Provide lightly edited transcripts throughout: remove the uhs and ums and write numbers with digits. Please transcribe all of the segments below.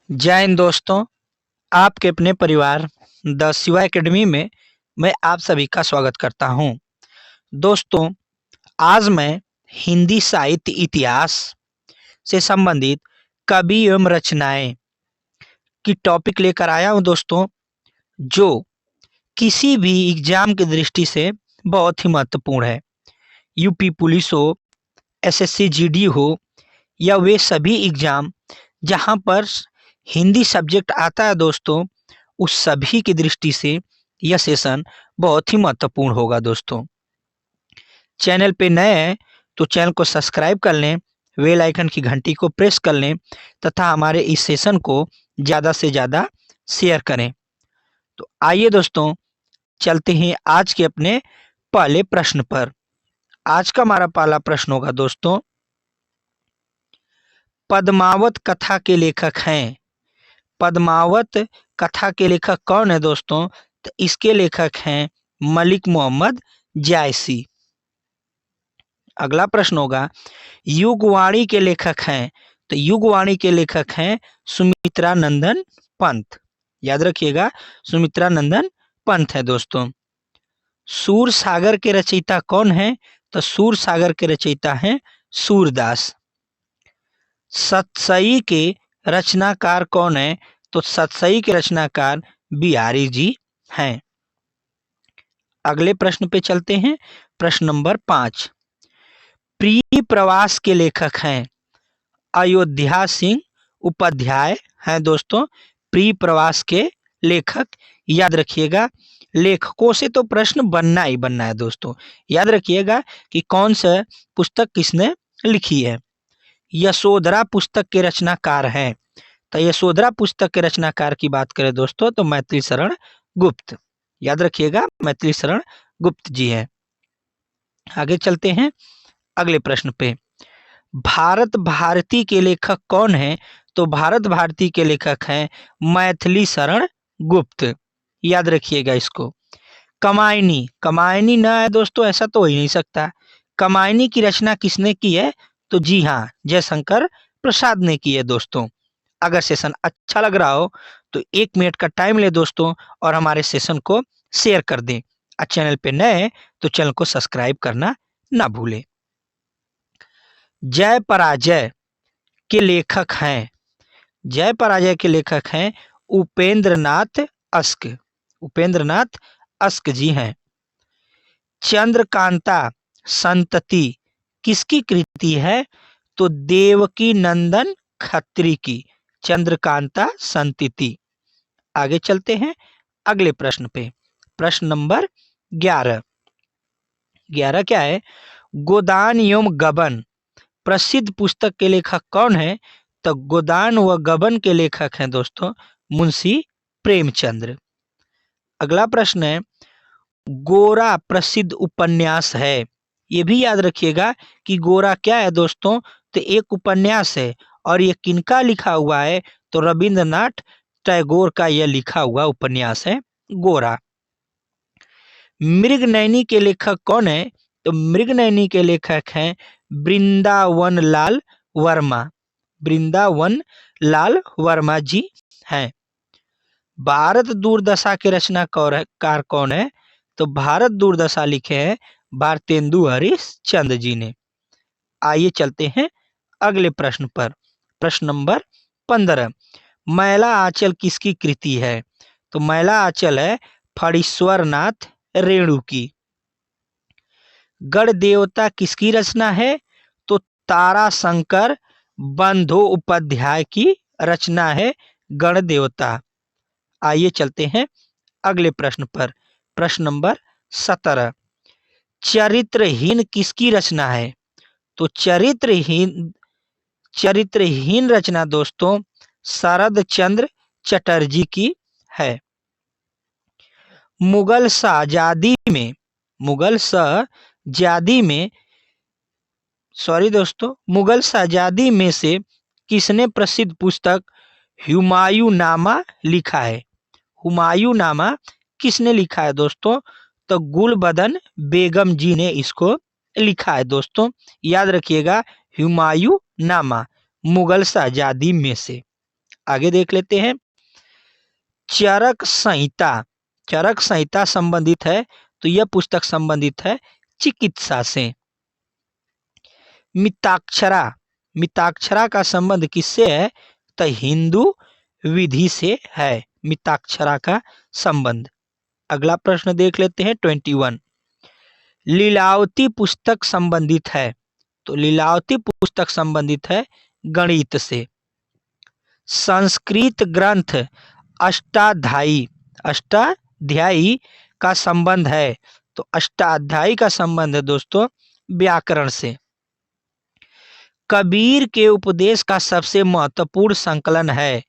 जय हिंद दोस्तों। आपके अपने परिवार द शिवा एकेडमी में मैं आप सभी का स्वागत करता हूं। दोस्तों, आज मैं हिंदी साहित्य इतिहास से संबंधित कवि एवं रचनाएं की टॉपिक लेकर आया हूं दोस्तों, जो किसी भी एग्जाम की दृष्टि से बहुत ही महत्वपूर्ण है। यूपी पुलिस हो, एसएससी जीडी हो या वे सभी एग्जाम जहां पर हिंदी सब्जेक्ट आता है दोस्तों, उस सभी की दृष्टि से यह सेशन बहुत ही महत्वपूर्ण होगा। दोस्तों, चैनल पे नए हैं तो चैनल को सब्सक्राइब कर लें, बेल आइकन की घंटी को प्रेस कर लें तथा हमारे इस सेशन को ज़्यादा से ज़्यादा शेयर करें। तो आइए दोस्तों, चलते हैं आज के अपने पहले प्रश्न पर। आज का हमारा पहला प्रश्न होगा दोस्तों, पद्मावत कथा के लेखक हैं। पद्मावत कथा के लेखक कौन है दोस्तों? तो इसके लेखक हैं मलिक मोहम्मद जायसी। अगला प्रश्न होगा, युगवाणी के लेखक हैं। तो युगवाणी के लेखक हैं सुमित्रा नंदन पंत। याद रखिएगा, सुमित्रा नंदन पंत है दोस्तों। सूर सागर के रचयिता कौन है? तो सूर सागर के रचयिता हैं सूरदास। सतसई के रचनाकार कौन है? तो सतसई के रचनाकार बिहारी जी हैं। अगले प्रश्न पे चलते हैं। प्रश्न नंबर 5, प्रिय प्रवास के लेखक हैं। अयोध्या सिंह उपाध्याय हैं दोस्तों, प्रिय प्रवास के लेखक। याद रखिएगा, लेखकों से तो प्रश्न बनना ही बनना है दोस्तों। याद रखिएगा कि कौन सा पुस्तक किसने लिखी है। यशोधरा पुस्तक के रचनाकार हैं। तो यशोधरा पुस्तक के रचनाकार की बात करें दोस्तों, तो मैथिली शरण गुप्त। याद रखिएगा, मैथिली शरण गुप्त जी है। आगे चलते हैं अगले प्रश्न पे। भारत भारती के लेखक कौन है? तो भारत भारती के लेखक हैं मैथिली शरण गुप्त। याद रखिएगा इसको। कमायनी, कमायनी ना है दोस्तों, ऐसा तो हो ही नहीं सकता। कमायनी की रचना किसने की है? तो जी हाँ, जयशंकर प्रसाद ने की है दोस्तों। अगर सेशन अच्छा लग रहा हो तो 1 मिनट का टाइम ले दोस्तों और हमारे सेशन को शेयर कर दें। और चैनल पे नए हैं तो चैनल को सब्सक्राइब करना ना भूलें। जय पराजय के लेखक हैं। जय पराजय के लेखक हैं उपेंद्रनाथ अस्क। उपेंद्रनाथ अस्क जी हैं। चंद्रकांता संतति किसकी कृति है? तो देवकी नंदन खत्री की चंद्रकांता संतति। आगे चलते हैं अगले प्रश्न पे। प्रश्न नंबर 11। 11 क्या है? गोदान एवं गबन प्रसिद्ध पुस्तक के लेखक कौन है? तो गोदान व गबन के लेखक हैं दोस्तों मुंशी प्रेमचंद्र। अगला प्रश्न है, गोरा प्रसिद्ध उपन्यास है। ये भी याद रखिएगा कि गोरा क्या है दोस्तों? तो एक उपन्यास है और ये किनका लिखा हुआ है? तो रविंद्रनाथ टैगोर का यह लिखा हुआ उपन्यास है गोरा। मृगनयनी के लेखक कौन है? तो मृगनयनी के लेखक हैं वृंदावन लाल वर्मा। वृंदावन लाल वर्मा जी हैं। भारत दूरदशा के रचनाकार कौन है? तो भारत दूरदशा लिखे हैं भारतेंदु हरिश्चंद्र जी ने। आइए चलते हैं अगले प्रश्न पर। प्रश्न नंबर 15, मैला आंचल किसकी कृति है? तो मैला आंचल है फणीश्वर नाथ रेणु की। गण देवता किसकी रचना है? तो तारा शंकर बंदोपाध्याय की रचना है गण देवता। आइए चलते हैं अगले प्रश्न पर। प्रश्न नंबर 17, चरित्रहीन किसकी रचना है? तो चरित्रहीन रचना दोस्तों शरद चंद्र चटर्जी की है। मुगल शहजादी में से किसने प्रसिद्ध पुस्तक हुमायूंनामा लिखा है? हुमायूंनामा किसने लिखा है दोस्तों? तो गुलबदन बेगम जी ने इसको लिखा है दोस्तों। याद रखिएगा, हुमायूंनामा मुगल शहजादी में से। आगे देख लेते हैं। चरक संहिता, चरक संहिता संबंधित है, तो यह पुस्तक संबंधित है चिकित्सा से। मिताक्षरा, मिताक्षरा का संबंध किससे है, तो हिंदू विधि से है मिताक्षरा का संबंध। अगला प्रश्न देख लेते हैं 21। लीलावती पुस्तक संबंधित है, तो लीलावती पुस्तक संबंधित है गणित से। संस्कृत ग्रंथ अष्टाध्यायी, अष्टाध्यायी का संबंध है, तो अष्टाध्यायी का संबंध है दोस्तों व्याकरण से। कबीर के उपदेश का सबसे महत्वपूर्ण संकलन है,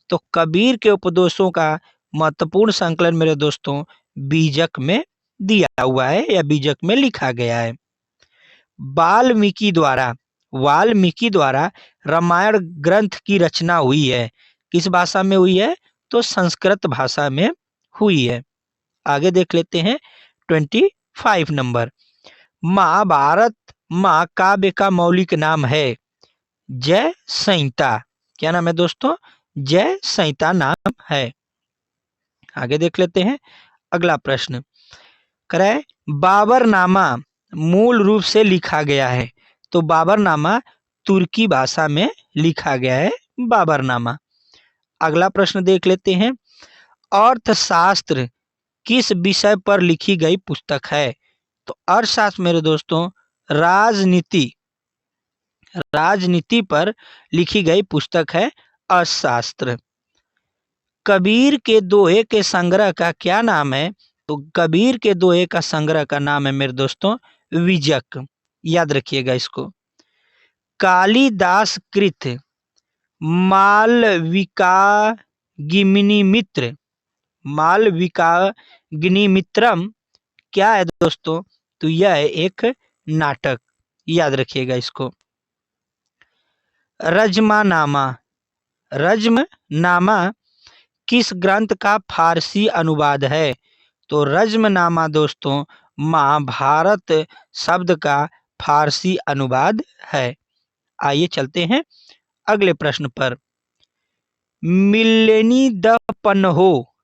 तो कबीर के उपदेशों का महत्वपूर्ण संकलन मेरे दोस्तों बीजक में दिया हुआ है या बीजक में लिखा गया है। वाल्मीकि द्वारा, वाल्मीकि द्वारा रामायण ग्रंथ की रचना हुई है, किस भाषा में हुई है, तो संस्कृत भाषा में हुई है। आगे देख लेते हैं 25 नंबर। महाभारत महाकाव्य का मौलिक नाम है जय संहिता। क्या नाम है दोस्तों, जय संहिता नाम है। आगे देख लेते हैं अगला प्रश्न। करे बाबरनामा मूल रूप से लिखा गया है, तो बाबरनामा तुर्की भाषा में लिखा गया है बाबरनामा। अगला प्रश्न देख लेते हैं। अर्थशास्त्र किस विषय पर लिखी गई पुस्तक है, तो अर्थशास्त्र मेरे दोस्तों राजनीति, राजनीति पर लिखी गई पुस्तक है अर्थशास्त्र। कबीर के दोहे के संग्रह का क्या नाम है, तो कबीर के दोहे का संग्रह का नाम है मेरे दोस्तों विजक, याद रखिएगा इसको। कालिदास कृत मालविकाग्निमित्र, मालविकाग्निमित्रम क्या है दोस्तों, तो यह है एक नाटक, याद रखिएगा इसको। रजमानामा, रजमनामा किस ग्रंथ का फारसी अनुवाद है, तो रजमनामा दोस्तों महाभारत शब्द का फारसी अनुवाद है। आइए चलते हैं अगले प्रश्न पर। मिल्लेनी द पन्हो,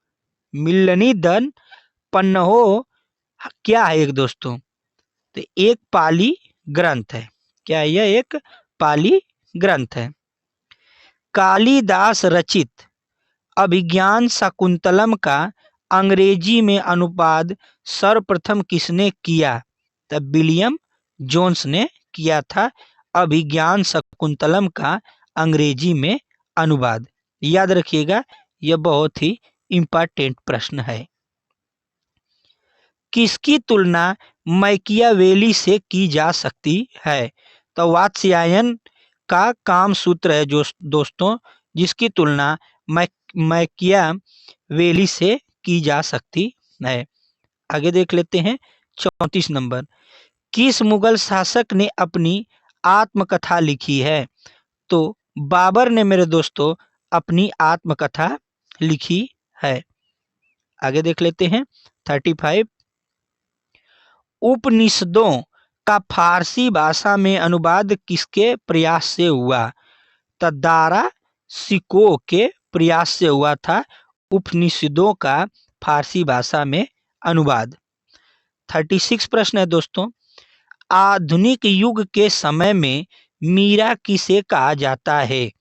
मिल्लनी द पन्हो क्या है एक दोस्तों, तो एक पाली ग्रंथ है। क्या है यह, एक पाली ग्रंथ है। कालिदास रचित अभिज्ञान शाकुंतलम का अंग्रेजी में अनुवाद सर्वप्रथम किसने किया, तब विलियम जोन्स ने किया था अभिज्ञान शाकुंतलम का अंग्रेजी में अनुवाद। याद रखिएगा यह बहुत ही इम्पोर्टेंट प्रश्न है। किसकी तुलना मैकियावेली से की जा सकती है, तो वात्स्यायन का काम सूत्र है जो दोस्तों जिसकी तुलना मैकियावेली से की जा सकती है। आगे देख लेते हैं 34 नंबर। किस मुगल शासक ने अपनी आत्मकथा लिखी है, तो बाबर ने मेरे दोस्तों अपनी आत्मकथा लिखी है। आगे देख लेते हैं 35। उपनिषदों का फारसी भाषा में अनुवाद किसके प्रयास से हुआ, तो दारा सिको के प्रयास से हुआ था उपनिषदों का फारसी भाषा में अनुवाद। 36 प्रश्न है दोस्तों। आधुनिक युग के समय में मीरा किसे कहा जाता है,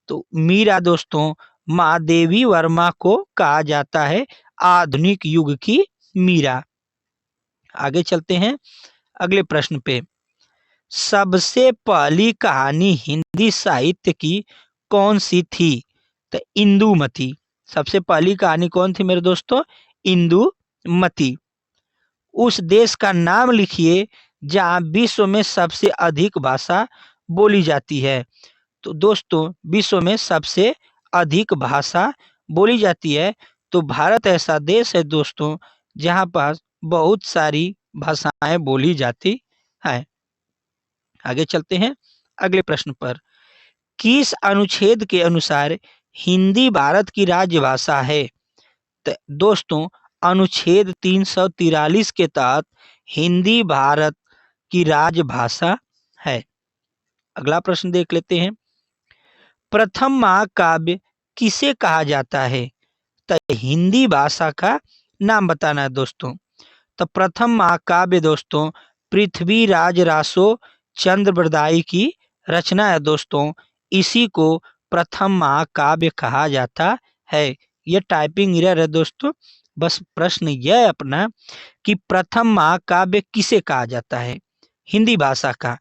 तो मीरा दोस्तों महादेवी वर्मा को कहा जाता है आधुनिक युग की मीरा। आगे चलते हैं अगले प्रश्न पे। सबसे पहली कहानी हिंदी साहित्य की कौन सी थी, तो इंदुमती। सबसे पहली कहानी कौन थी मेरे दोस्तों, इंदुमती। उस देश का नाम लिखिए जहां विश्व में सबसे अधिक भाषा बोली जाती है, तो दोस्तों विश्व में सबसे अधिक भाषा बोली जाती है, तो भारत ऐसा देश है दोस्तों जहां पर बहुत सारी भाषाएं बोली जाती हैं। आगे चलते हैं अगले प्रश्न पर। किस अनुच्छेद के अनुसार हिंदी भारत की राजभाषा है, तो दोस्तों अनुच्छेद 343 के तहत हिंदी भारत की राजभाषा है। अगला प्रश्न देख लेते हैं। प्रथम महाकाव्य किसे कहा जाता है? तो हिंदी भाषा का नाम बताना है दोस्तों। तो प्रथम महाकाव्य दोस्तों पृथ्वीराज रासो चंद्रबरदाई की रचना है दोस्तों। इसी को प्रथम महाकाव्य कहा जाता है। ये टाइपिंग एरर है दोस्तों। बस प्रश्न यह है अपना कि प्रथम महाकाव्य किसे कहा जाता है हिंदी भाषा का?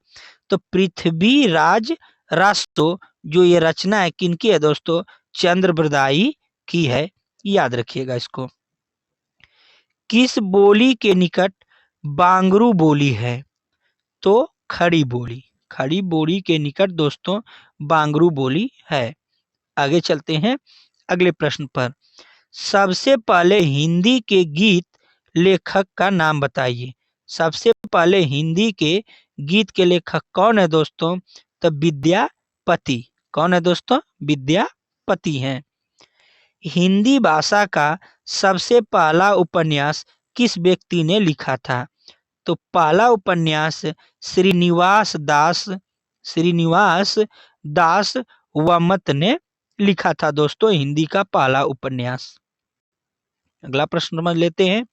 तो पृथ्वीराज रासो जो ये रचना है किनकी है दोस्तों? चंद्रबरदाई की है। याद रखिएगा इसको। किस बोली के निकट बांगरू बोली है? तो खड़ी बोली। खड़ी बोली के निकट दोस्तों बांगरू बोली है। आगे चलते हैं अगले प्रश्न पर। सबसे पहले हिंदी के गीत लेखक का नाम बताइए। सबसे पहले हिंदी के गीत के लेखक कौन है दोस्तों? तो विद्यापति। कौन है दोस्तों? विद्यापति हैं। हिंदी भाषा का सबसे पहला उपन्यास किस व्यक्ति ने लिखा था? तो पहला उपन्यास श्रीनिवास दास वमत ने लिखा था दोस्तों, हिंदी का पहला उपन्यास। अगला प्रश्न समझ लेते हैं।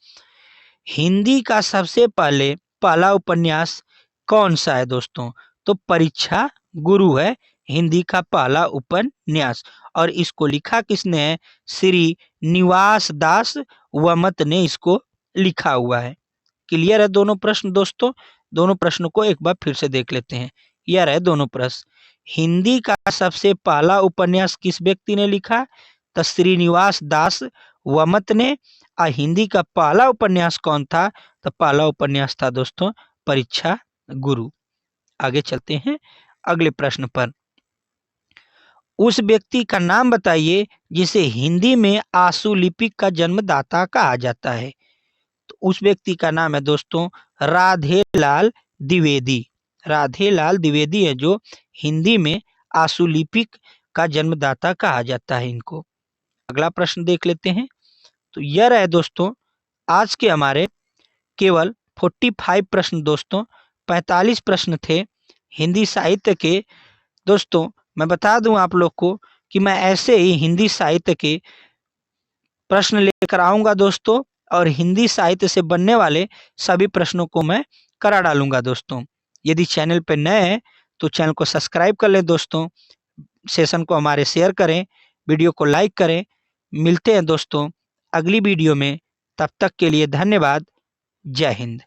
हिंदी का सबसे पहला उपन्यास कौन सा है दोस्तों? तो परीक्षा गुरु है हिंदी का पहला उपन्यास। और इसको लिखा किसने है? श्री निवास दास वमत ने इसको लिखा हुआ है। क्लियर है दोनों प्रश्न दोस्तों? दोनों प्रश्नों को एक बार फिर से देख लेते हैं। यह रहे दोनों प्रश्न। हिंदी का सबसे पहला उपन्यास किस व्यक्ति ने लिखा? तो श्रीनिवास दास वमत ने। और हिंदी का पहला उपन्यास कौन था? तो पहला उपन्यास था दोस्तों परीक्षा गुरु। आगे चलते हैं अगले प्रश्न पर। उस व्यक्ति का नाम बताइए जिसे हिंदी में आशुलिपि का जन्मदाता कहा जाता है। तो उस व्यक्ति का नाम है दोस्तों राधेलाल द्विवेदी। राधेलाल द्विवेदी है जो हिंदी में आशुलिपि का जन्मदाता कहा जाता है इनको। अगला प्रश्न देख लेते हैं। तो यह रहे दोस्तों आज के हमारे केवल 45 प्रश्न दोस्तों। 45 प्रश्न थे हिंदी साहित्य के। दोस्तों मैं बता दूं आप लोग को कि मैं ऐसे ही हिंदी साहित्य के प्रश्न लेकर आऊंगा दोस्तों, और हिंदी साहित्य से बनने वाले सभी प्रश्नों को मैं करा डालूंगा दोस्तों। यदि चैनल पर नए हैं तो चैनल को सब्सक्राइब कर लें दोस्तों, सेशन को हमारे शेयर करें, वीडियो को लाइक करें। मिलते हैं दोस्तों अगली वीडियो में। तब तक के लिए धन्यवाद। जय हिंद।